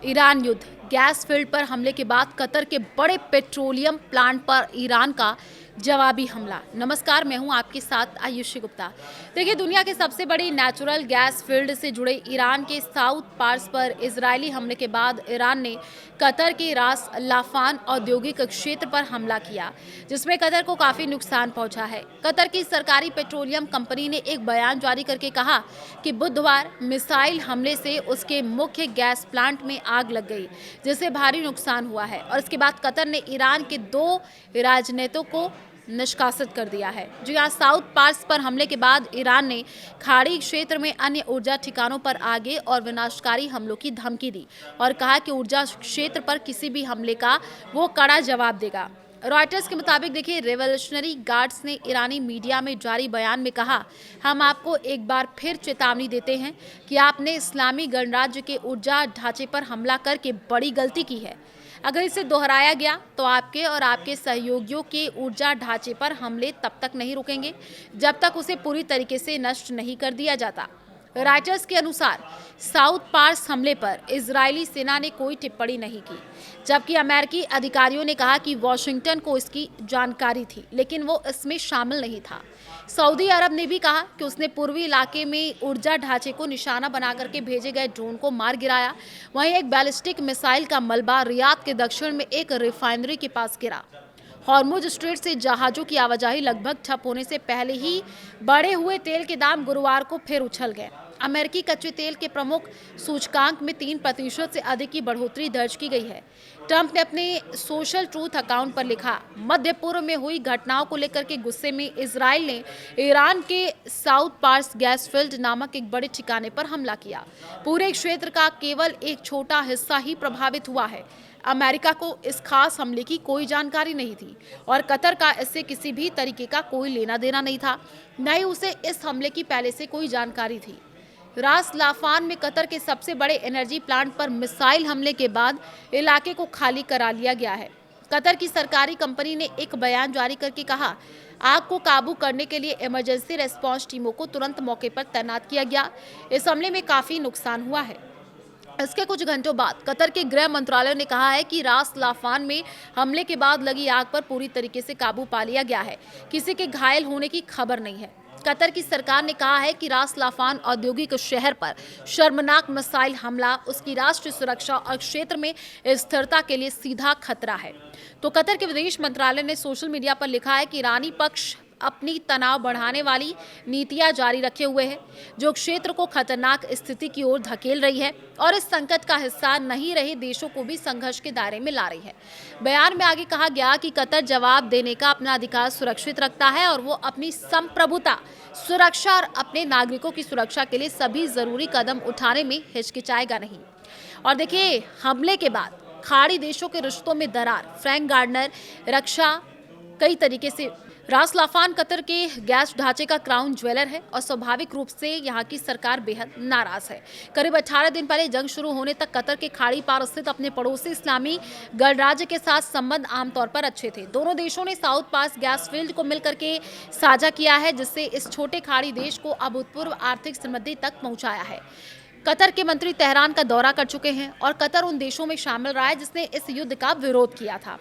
Iran युद्ध, gas field पर हमले के बाद कतर के बड़े पेट्रोलियम प्लांट पर ईरान का जवाबी हमला। नमस्कार, मैं हूं आपके साथ आयुषी गुप्ता। देखिए, दुनिया के सबसे बड़ी नेचुरल गैस फील्ड से जुड़े ईरान के साउथ पार्स पर इजरायली हमले के बाद ईरान ने कतर के रास लाफान औद्योगिक क्षेत्र पर हमला किया, जिसमें कतर को काफी नुकसान पहुंचा है। कतर की सरकारी पेट्रोलियम कंपनी ने एक बयान जारी करके कहा कि बुधवार मिसाइल हमले से उसके मुख्य गैस प्लांट में आग लग गई, जिससे भारी नुकसान हुआ है। और इसके बाद कतर ने ईरान के 2 राजनेताओं को निष्कासित कर दिया है। जो यहाँ साउथ पार्स पर हमले के बाद ईरान ने खाड़ी क्षेत्र में अन्य ऊर्जा ठिकानों पर आगे और विनाशकारी हमलों की धमकी दी और कहा कि ऊर्जा क्षेत्र पर किसी भी हमले का वो कड़ा जवाब देगा। रॉयटर्स के मुताबिक देखिए, रेवोल्यूशनरी गार्ड्स ने ईरानी मीडिया में जारी बयान में कहा, हम आपको एक बार फिर चेतावनी देते हैं कि आपने इस्लामी गणराज्य के ऊर्जा ढांचे पर हमला करके बड़ी गलती की है। अगर इसे दोहराया गया तो आपके और आपके सहयोगियों के ऊर्जा ढांचे पर हमले तब तक नहीं रुकेंगे जब तक उसे पूरी तरीके से नष्ट नहीं कर दिया जाता। रॉयटर्स के अनुसार साउथ पार्स हमले पर इजरायली सेना ने कोई टिप्पणी नहीं की, जबकि अमेरिकी अधिकारियों ने कहा कि वॉशिंगटन को इसकी जानकारी थी, लेकिन वो इसमें शामिल नहीं था। सऊदी अरब ने भी कहा कि उसने पूर्वी इलाके में ऊर्जा ढांचे को निशाना बना करके भेजे गए ड्रोन को मार गिराया। वहीं एक बैलिस्टिक मिसाइल का मलबा रियाद के दक्षिण में एक रिफाइनरी के पास गिरा। हॉर्मुज स्ट्रेट से जहाजों की आवाजाही लगभग ठप होने से पहले ही बढ़े हुए तेल के दाम गुरुवार को फिर उछल गए। अमेरिकी कच्चे तेल के प्रमुख सूचकांक में 3% से अधिक की बढ़ोतरी दर्ज की गई है। ट्रंप ने अपने सोशल ट्रूथ अकाउंट पर लिखा, मध्य पूर्व में हुई घटनाओं को लेकर के गुस्से में इजराइल ने ईरान के साउथ पार्स गैस फील्ड नामक एक बड़े ठिकाने पर हमला किया। पूरे क्षेत्र का केवल एक छोटा हिस्सा ही प्रभावित हुआ है। अमेरिका को इस खास हमले की कोई जानकारी नहीं थी और कतर का इससे किसी भी तरीके का कोई लेना देना नहीं था, न ही उसे इस हमले की पहले से कोई जानकारी थी। रास लाफान में कतर के सबसे बड़े एनर्जी प्लांट पर मिसाइल हमले के बाद इलाके को खाली करा लिया गया है। कतर की सरकारी कंपनी ने एक बयान जारी करके कहा, आग को काबू करने के लिए इमरजेंसी रेस्पॉन्स टीमों को तुरंत मौके पर तैनात किया गया। इस हमले में काफी नुकसान हुआ है। इसके कुछ घंटों बाद कतर के गृह मंत्रालय ने कहा है कि रास लाफान में हमले के बाद लगी आग पर पूरी तरीके से काबू पा लिया गया है। किसी के घायल होने की खबर नहीं है। कतर की सरकार ने कहा है कि रास लाफान औद्योगिक शहर पर शर्मनाक मिसाइल हमला उसकी राष्ट्रीय सुरक्षा और क्षेत्र में स्थिरता के लिए सीधा खतरा है। तो कतर के विदेश मंत्रालय ने सोशल मीडिया पर लिखा है कि ईरानी पक्ष अपनी तनाव बढ़ाने वाली नीतियां जारी रखे हुए है, जो क्षेत्र को खतरनाक स्थिति की ओर धकेल रही है और इस संकट का हिस्सा नहीं रहे देशों को भी संघर्ष के दायरे में ला रही है। बयान में आगे कहा गया कि कतर जवाब देने का अपना अधिकार सुरक्षित रखता है और वो अपनी संप्रभुता, सुरक्षा और अपने नागरिकों की सुरक्षा के लिए सभी जरूरी कदम उठाने में हिचकिचाएगा नहीं। और देखिए, हमले के बाद खाड़ी देशों के रिश्तों में दरार, फ्रैंक गार्डनर रक्षा कई तरीके से रास लाफान कतर के गैस ढांचे का क्राउन ज्वेलर है और स्वाभाविक रूप से यहाँ की सरकार बेहद नाराज है। करीब 18 दिन पहले जंग शुरू होने तक कतर के खाड़ी पार स्थित अपने पड़ोसी इस्लामी गणराज्य के साथ संबंध आमतौर पर अच्छे थे। दोनों देशों ने साउथ पास गैस फील्ड को मिलकर के साझा किया है, जिससे इस छोटे खाड़ी देश को अभूतपूर्व आर्थिक समृद्धि तक पहुंचाया है। कतर के मंत्री तेहरान का दौरा कर चुके हैं और कतर उन देशों में शामिल रहा है जिसने इस युद्ध का विरोध किया था।